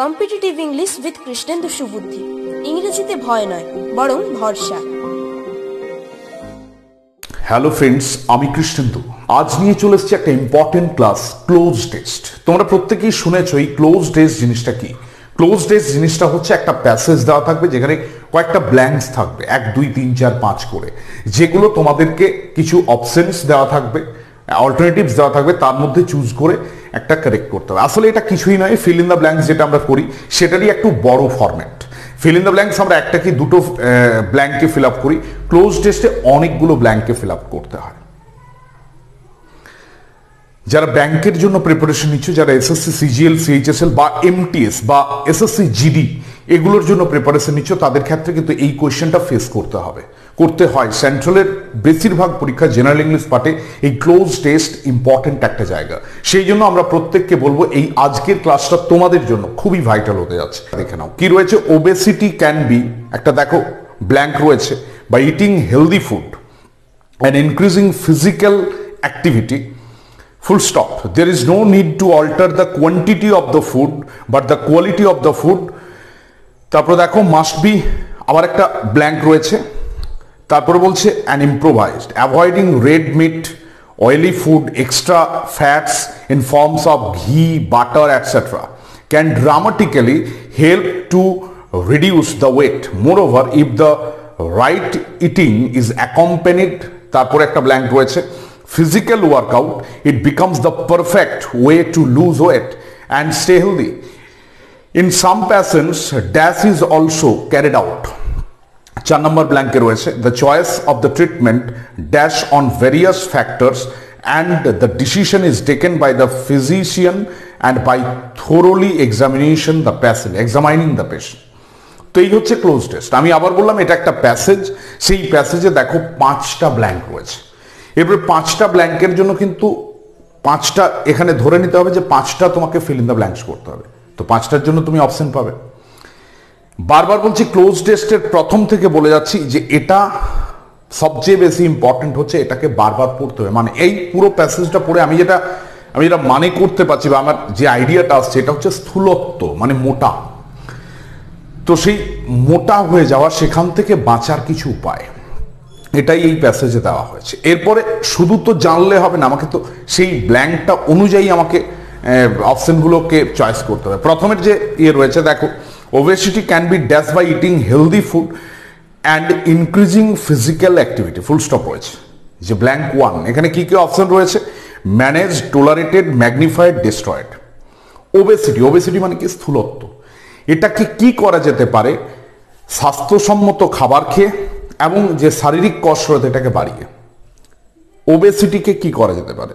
Competitive English with Krishnendu Subuddhi. ইংরেজিতে ভয় নয়, বরং ভরসা। হ্যালো ফ্রেন্ডস, আমি কৃষ্ণেন্দু। আজ নিয়ে চলে এসেছি একটা ইম্পর্টেন্ট ক্লাস, ক্লোজ টেস্ট। তোমরা প্রত্যেকেই শুনেছো এই ক্লোজ টেস্ট জিনিসটা কি। ক্লোজ টেস্ট জিনিসটা হচ্ছে একটা প্যাসেজ দেওয়া থাকবে যেখানে কয়েকটা ব্ল্যাঙ্কস থাকবে, 1 2 3 4 5 করে, যেগুলো তোমাদেরকে কিছু অপশনস দেওয়া থাকবে, অল্টারনেটিভস দেওয়া থাকবে, তার মধ্যে চুজ করে একটা কারেক্ট করতে হবে। আসলে এটা কিছুই নয়, ফিল ইন দ্য ব্ল্যাঙ্কস যেটা আমরা করি সেটারই একটু বড় format. Fill in the blanks আমরা একটা কি দুটো ব্ল্যাঙ্ককে ফিল আপ করি, ক্লোজ টেস্টে অনেকগুলো ব্ল্যাঙ্ককে ফিল আপ করতে হয়। যারা ব্যাংকের জন্য প্রিপারেশন নিচ্ছ, যারা এসএসসি সিজিএল সিএইচএসএল বা এমটিএস বা এসএসসি জিডি এগুলোর জন্য প্রিপারেশন নিচ্ছ, তাদের ক্ষেত্রে কিন্তু এই কোয়েশ্চেনটা ফেস করতে হয়। সেন্ট্রালের বেশিরভাগ পরীক্ষা জেনারেল ইংলিশ পার্টে এই ক্লোজ টেস্ট ইম্পর্টেন্ট একটা জায়গা। সেই জন্য আমরা প্রত্যেককে বলবো এই আজকের ক্লাসটা তোমাদের জন্য খুবই ভাইটাল হতে যাচ্ছে। দেখে নাও কি রয়েছে। ওবেসিটি ক্যান বি, একটা দেখো ব্ল্যাঙ্ক রয়েছে, বা eating healthy food and increasing physical activity, full stop. There is no need to alter the quantity of the food but the quality of the food. তারপর দেখো মাস্ট বি, আবার একটা blank রয়েছে, তারপরে বলছে and improvised, avoiding red meat, oily food, extra fats in forms of ghee, butter, etc. can dramatically help to reduce the weight. Moreover, if the right eating is accompanied, তারপরে একটা blank রয়েছে, physical workout, it becomes the perfect way to lose weight and stay healthy. In some patients, dash is also carried out. 4 number blank রয়েছে, the choice of the treatment dash on various factors and the decision is taken by the physician and by thoroughly examining the patient. তো এই হচ্ছে cloze test. আমি আবার বললাম এটা একটা passage, সেই প্যাসেজে দেখো 5টা ব্ল্যাঙ্ক রয়েছে। এরপরে 5টা ব্ল্যাঙ্কের জন্য কিন্তু 5টা এখানে ধরে নিতে হবে যে 5টা তোমাকে ফিল ইন দ্য ব্ল্যাঙ্কস করতে হবে। তো 5টার জন্য তুমি অপশন পাবে। বারবার বলছি ক্লোজ টেস্টের প্রথম থেকে বলে যাচ্ছি যে এটা সবচেয়ে বেশি ইম্পর্টেন্ট হচ্ছে, এটাকে বারবার পড়তে হবে। মানে এই পুরো প্যাসেজটা পড়ে আমি যেটা মানে করতে পারছি বা আমার যে আইডিয়াটা আসছে এটা হচ্ছে স্থূলত্ব, মানে মোটা। তো সেই মোটা হয়ে যাওয়া, সেখান থেকে বাঁচার কিছু উপায়, এটাই এই প্যাসেজে দেওয়া হয়েছে। এরপরে শুধু তো জানলে হবে না, আমাকে তো সেই ব্ল্যাঙ্কটা অনুযায়ী আমাকে অপশনগুলোকে চয়েস করতে হবে। প্রথমের যে রয়েছে দেখো, obesity can be dash by eating healthy food and increasing physical activity, full stop রয়েছে। যে ব্ল্যাঙ্ক 1, এখানে কি কি অপশন রয়েছে, manage, tolerated, magnified, destroyed. Obesity মানে কি, স্থূলত্ব। এটাকে কি করা যেতে পারে, স্বাস্থ্যসম্মত খাবার খেয়ে এবং যে শারীরিক কসরত এটাকে বাড়িয়ে। ওবেসিটিকে কি করা যেতে পারে,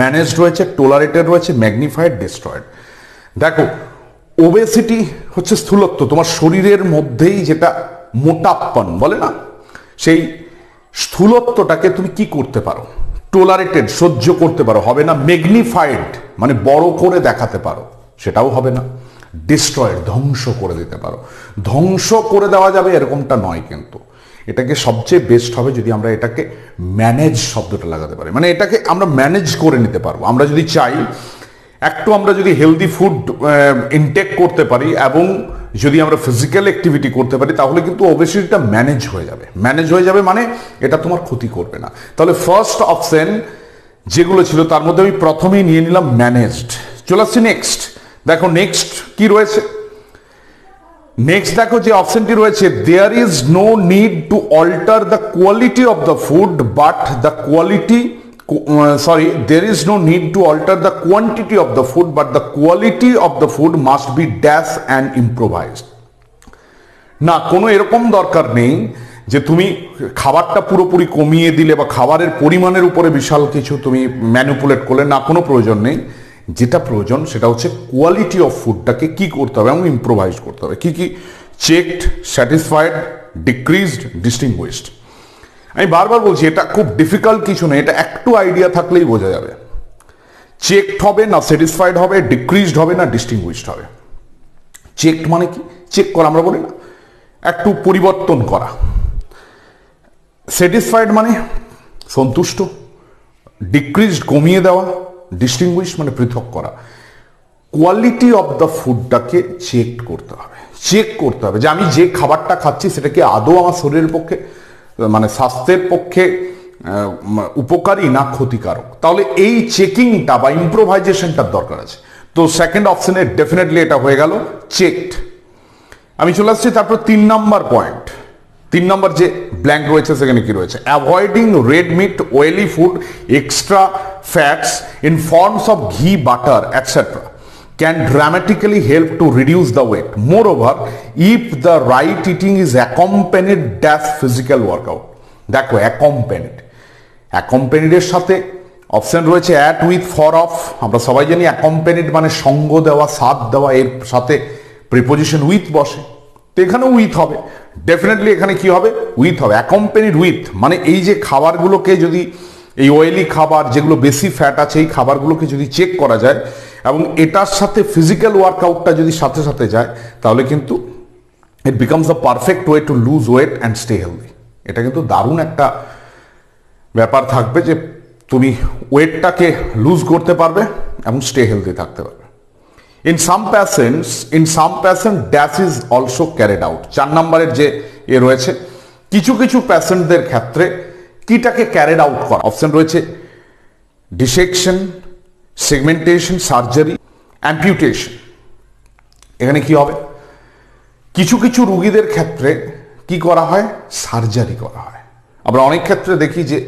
ম্যানেজ রয়েছে, টোলারেটেড রয়েছে, ম্যাগনিফাইড, ডিস্ট্রয়েড। দেখো ওবেসিটি হচ্ছে স্থূলত্ব, তোমার শরীরের মধ্যেই যেটা মোটাপন বলে না, সেই স্থূলত্বটাকে তুমি কি করতে পারো, টোলারেটেড সহ্য করতে পারো, হবে না। ম্যাগনিফাইড মানে বড় করে দেখাতে পারো, সেটাও হবে না। ডিস্ট্রয়েড ধ্বংস করে দিতে পারো। ধ্বংস করে দেওয়া যাবে এরকমটা নয়, কিন্তু এটাকে সবচেয়ে বেস্ট হবে যদি আমরা এটাকে ম্যানেজ শব্দটা লাগাতে পারি। মানে এটাকে আমরা ম্যানেজ করে নিতে পারবো। আমরা যদি চাই আমরা যদি হেলদি ফুড ইনটেক করতে পারি এবং যদি আমরা ফিজিক্যাল অ্যাক্টিভিটি করতে পারি, তাহলে কিন্তু ওবেসিটিটা ম্যানেজ হয়ে যাবে। মানে এটা তোমার ক্ষতি করবে না। তাহলে ফার্স্ট অপশন যেগুলো ছিল তার মধ্যে আমি প্রথমেই নিয়ে নিলাম ম্যানেজড। চলে আসছি নেক্সট। দেখো নেক্সট কি রয়েছে, নেক্সট দেখো যে অপশনটি রয়েছে, there is no need to alter the quality of the food but the there is no need to alter the quantity of the food but the quality of the food must be dash and improvised. না, কোনো এরকম দরকার নেই যে তুমি খাবারটা পুরোপুরি কমিয়ে দিলে বা খাবারের পরিমাণের উপরে বিশাল কিছু তুমি ম্যানিপুলেট করলে, না, কোনো প্রয়োজন নেই। যেটা প্রয়োজন সেটা হচ্ছে কোয়ালিটি অফ ফুডটাকে কি করতে হবে এবং ইম্প্রোভাইজ করতে হবে। কি কি, চেকড, স্যাটিসফাইড, ডিক্রিজড, ডিস্টিংগুইশড। আমি বারবার বলছি এটা খুব ডিফিকাল্ট কিছু নেই, এটা একটু আইডিয়া থাকলেই বোঝা যাবে। চেকড হবে না স্যাটিসফাইড হবে, ডিক্রিজড হবে না ডিস্টিংগুইশড হবে। চেকড মানে কি, চেক করা আমরা বলি না, একটু পরিবর্তন করা। স্যাটিসফাইড মানে সন্তুষ্ট, ডিক্রিজড কমিয়ে দেওয়া, ডিস্টিংগুইশ মানে পৃথক করা। কোয়ালিটি অফ দ্য ফুডটাকে চেক করতে হবে, যে আমি যে খাবারটা খাচ্ছি সেটা কি আদৌ আমার শরীরের পক্ষে মানে স্বাস্থ্যের পক্ষে উপকারী না ক্ষতিকারক। তাহলে এই চেকিংটা বা ইম্প্রোভাইজেশনটার দরকার আছে। তো সেকেন্ড অপশনে ডেফিনেটলি এটা হয়ে গেল চেকড। আমি চলে আসছি তারপর 3 নম্বর পয়েন্ট। 3 নম্বর যে ব্ল্যাঙ্ক রয়েছে সেখানে কি রয়েছে? Avoiding red meat, oily food, extra fats in forms of ghee, butter etcetera can dramatically help to reduce the weight. Moreover, if the right eating is accompanied dash physical workout. দেখো accompanied এর সাথে option রয়েছে at with, for, of। আমরা সবাই জানি accompanied মানে সঙ্গ দেওয়া, সাথ দেওয়া, এর সাথে প্রিপোজিশন উইথ বসে, তো এখানেও উইথ হবে। ডেফিনেটলি এখানে কি হবে? উইথ হবে। accompanied with মানে এই যে খাবারগুলোকে যদি, এই অয়েলি খাবার যেগুলো বেশি ফ্যাট আছে এই খাবারগুলোকে যদি চেক করা যায় এবং এটার সাথে ফিজিক্যাল ওয়ার্কআউটটা যদি সাথে সাথে যায়, তাহলে কিন্তু it becomes the perfect way to lose weight and stay healthy. এটা কিন্তু দারুণ একটা ব্যাপার থাকবে যে তুমি ওয়েটটাকে লুজ করতে পারবে এবং স্টে হেলদি থাকতে পারবে। In some patient dash is also carried out. 4 নম্বরের যে রয়েছে, কিছু কিছু প্যাশেন্টদের ক্ষেত্রে কিটাকে ক্যারিড আউট করা। অপশন রয়েছে ডিসেকশন, সেগমেন্টেশন, সার্জারি, অ্যাম্পিউটেশন। এখানে কি হবে? কিছু কিছু রোগীদের ক্ষেত্রে কি করা হয়? সার্জারি করা হয়। আমরা অনেক ক্ষেত্রে দেখি যে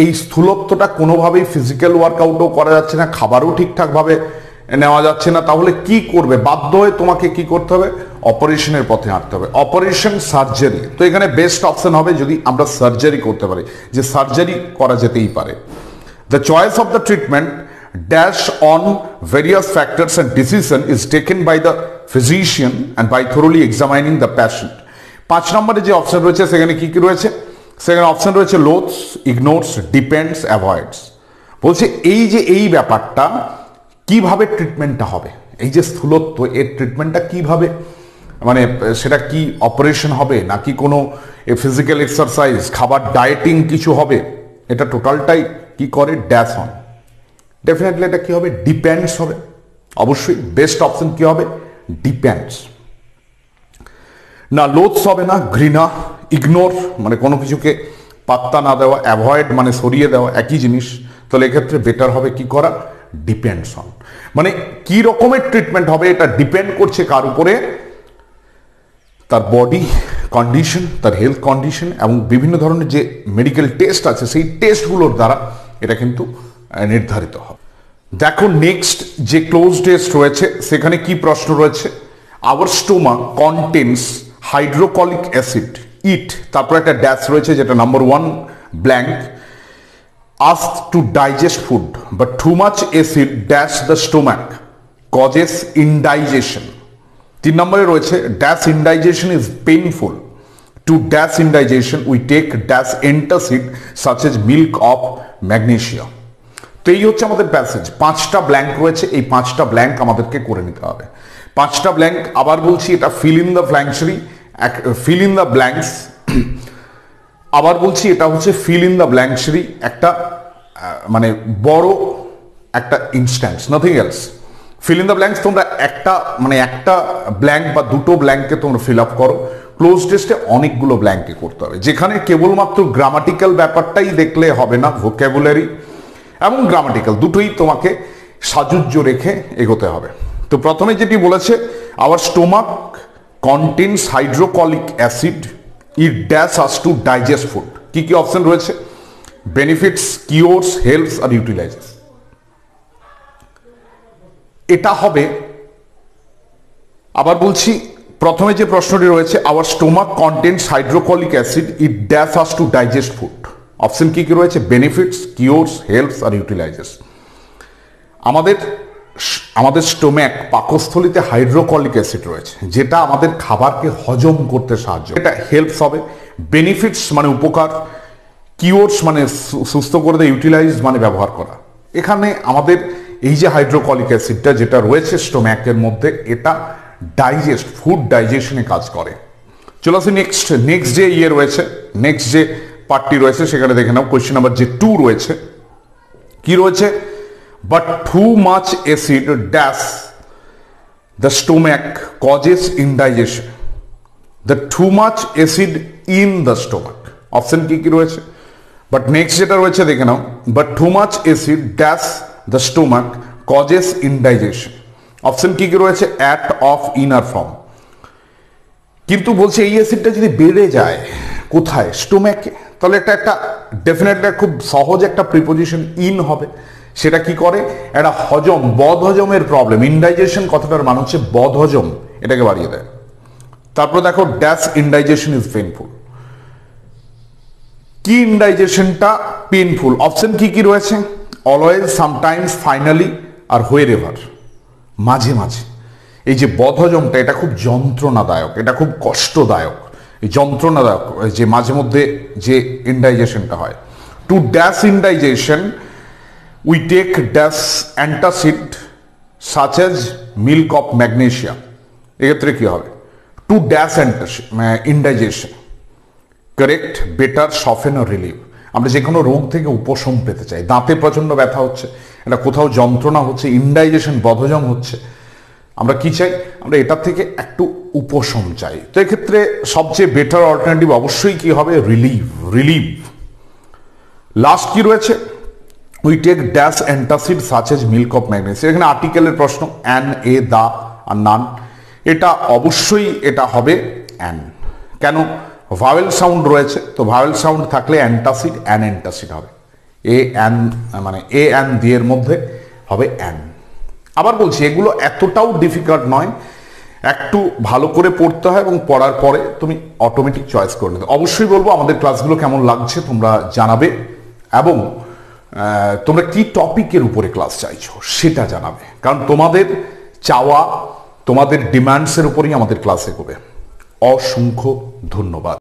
এই স্থূলত্বটা কোনোভাবেই ফিজিক্যাল ওয়ার্কআউটও করা যাচ্ছে না, খাবারও ঠিকঠাকভাবে নেওয়া যাচ্ছে না, তাহলে কি করবে? বাধ্য হয়ে তোমাকে কি করতে হবে? অপারেশনের পথে হাঁটতে হবে। Operation, surgery. তো এখানে বেস্ট অপশন হবে যদি আমরা সার্জারি করতে পারি, যে সার্জারি করা যেতেই পারে। The choice of the treatment dash on various factors and decision is taken by the physician and by thoroughly examining the patient. 5 নম্বরে যে অপশন রয়েছে সেখানে কি কি রয়েছে? সেখানে অপশন রয়েছে লোথস, ইগনোরস, ডিপেন্ডস, অ্যাভয়েডস। বলছে এই ব্যাপারটা কিভাবে ট্রিটমেন্টটা হবে, এই যে স্থূলত্ব এর ট্রিটমেন্টটা কিভাবে, মানে সেটা কি অপারেশন হবে নাকি কোনো ফিজিক্যাল এক্সারসাইজ, খাবার, ডায়েটিং কিছু হবে, এটা টোটালটাই কি করে? Dash on. ডেফিনেটলি এটা কি হবে? ডিপেন্ডস হবে। অবশ্যই বেস্ট অপশন কি হবে? ডিপেন্ডস। না লোথস হবে না, ঘৃণা, ইগনোর মানে কোনো কিছুকে পাত্তা না দেওয়া, অ্যাভয়েড মানে সরিয়ে দেওয়া, একই জিনিস। তাহলে এক্ষেত্রে বেটার হবে কি করা? Depends on. মানে কি রকমের ট্রিটমেন্ট হবে এটা ডিপেন্ড করছে কার উপরে? তার বডি কন্ডিশন, তার হেলথ কন্ডিশন এবং বিভিন্ন ধরনের যে মেডিকেল টেস্ট আছে সেই টেস্টগুলোর দ্বারা এটা কিন্তু নির্ধারিত হবে। দেখো নেক্সট যে ক্লোজ টেস্ট রয়েছে সেখানে কি প্রশ্ন রয়েছে? Our stomach contains hydrochloric acid, it, তারপর একটা ড্যাশ রয়েছে যেটা number 1 blank, asked to digest food but too much acid dash the stomach causes indigestion. 3 নম্বরে রয়েছে dash indigestion is painful. To dash indigestion we take dash antacid such as milk of magnesia. তো এই হচ্ছে আমাদের passage. 5টা blank রয়েছে, এই 5টা ব্ল্যাঙ্ক আমাদেরকে করে নিতে হবে। 5টা ব্ল্যাঙ্ক আবার বলছি, এটা ফিল ইন দ্য ব্ল্যাঙ্কস। আবার বলছি এটা হচ্ছে ফিল ইন দ্য ব্ল্যাঙ্কসেরই একটা মানে বড় একটা instance, nothing else. Fill in the blanks তোমরা একটা ব্ল্যাঙ্ক বা দুটো ব্ল্যাঙ্ককে তোমরা ফিল আপ করো। ক্লোজ টেস্টে অনেকগুলো ব্ল্যাঙ্কে করতে হবে, যেখানে কেবলমাত্র গ্রামাটিক্যাল ব্যাপারটাই দেখলে হবে না, ভোকাবুলারি এবং গ্রামাটিক্যাল দুটোই তোমাকে সাজুজ্য রেখে এগোতে হবে। তো প্রথমে যেটি বলেছে, our stomach contains hydrochloric acid, it dash us to digest food. কি কি অপশন রয়েছে? বেনিফিটস, কিওরস, হেল্পস আর ইউটিলাইজেস। এটা হবে, আবার বলছি, প্রথমে যে প্রশ্নটি রয়েছে, our stomach contains hydrochloric acid, it dash us to digest food. Option কি কি রয়েছে? বেনিফিটস, কিওরস, হেল্পস আর ইউটিলাইজেস। আমাদের স্টোম্যাক পাকস্থলিতে হাইড্রোক্লিক অ্যাসিড রয়েছে, যেটা আমাদের খাবারকে হজম করতে সাহায্য, এটা হেল্পস হবে। বেনিফিটস মানে উপকার, কিওরস মানে সুস্থ করে দেয়, ইউটিলাইজ মানে ব্যবহার করা। এখানে আমাদের এই যে হাইড্রোক্লিক অ্যাসিডটা যেটা রয়েছে স্টোম্যাকের মধ্যে, এটা ফুড ডাইজেশনে কাজ করে। চলো আসি নেক্সট যে রয়েছে, নেক্সট যে পার্টটি রয়েছে সেখানে দেখে নাও। কোয়েশ্চেন নাম্বার যে 2 রয়েছে, কি রয়েছে? but too much acid dash the stomach causes indigestion. The too much acid in the stomach. Option কি কি রয়েছে? বাট নেক্সট যেটা রয়েছে দেখে নাও, but too much acid dash the stomach causes indigestion. Option কি কি রয়েছে? At of inner form. কিন্তু বলছে এই অ্যাসিডটা যদি বেড়ে যায় কোথায়? স্টোমাকে। তাহলে একটা ডেফিনেটলি খুব সহজ একটা প্রিপোজিশন ইন হবে। সেটা কি করে? একটা হজম, বদ হজমের প্রবলেম। ইনডাইজেশন কথাটার মানে হচ্ছে বদ হজম, এটাকে বাড়িয়ে দেয়। তারপর দেখো ড্যাশ ইনডাইজেশন ইজ পেইনফুল। কি ইনডাইজেশনটা পেইনফুল? অপশন কি কি রয়েছে? অলওয়েজ, সামটাইমস, ফাইনালি আর হোয়ার এভার। মাঝে মাঝে। এই যে বদহজমটা এটা খুব যন্ত্রণাদায়ক, এটা খুব কষ্টদায়ক। এই যন্ত্রণাদায়ক যে মাঝে মধ্যে যে ইনডাইজেশনটা হয়। To dash indigestion we take dash antacid such as milk of magnesia. এক্ষেত্রে কি হবে? To dash indigestion correct, better, soften ও রিলিভ। আমরা যে কোনো রোগ থেকে উপশম পেতে চাই। দাঁতে প্রচণ্ড ব্যথা হচ্ছে, এটা কোথাও যন্ত্রণা হচ্ছে, ইনডাইজেশন, বদহজম হচ্ছে, আমরা কি চাই? আমরা এটার থেকে একটু উপশম চাই। তো এক্ষেত্রে সবচেয়ে বেটার অল্টারনেটিভ অবশ্যই কি হবে? রিলিভ। রিলিভ। লাস্ট কি রয়েছে? We take dash antacid such as milk of magnesium. এখানে আর্টিকেলের প্রশ্ন, অ্যান, এ, দা আর নান। এটা অবশ্যই এটা হবে অ্যান। কেন? ভাওয়েল সাউন্ড রয়েছে, তো ভাওয়েল সাউন্ড থাকলে অ্যান্টাসিড, অ্যান অ্যান্টাসিড হবে। এ অ্যান মানে এ অ্যান দিয়ের মধ্যে হবে অ্যান। আবার বলছি এগুলো এতটাও ডিফিকাল্ট নয়, একটু ভালো করে পড়তে হয় এবং পড়ার পরে তুমি অটোমেটিক চয়েস করে নিতে। অবশ্যই বলবো আমাদের ক্লাসগুলো কেমন লাগছে তোমরা জানাবে, এবং তোমরা কি টপিকের উপরে ক্লাস চাইছো সেটা জানাবে, কারণ তোমাদের চাওয়া, তোমাদের ডিমান্ডসের উপরেই আমাদের ক্লাস এগোবে। অসংখ্য ধন্যবাদ।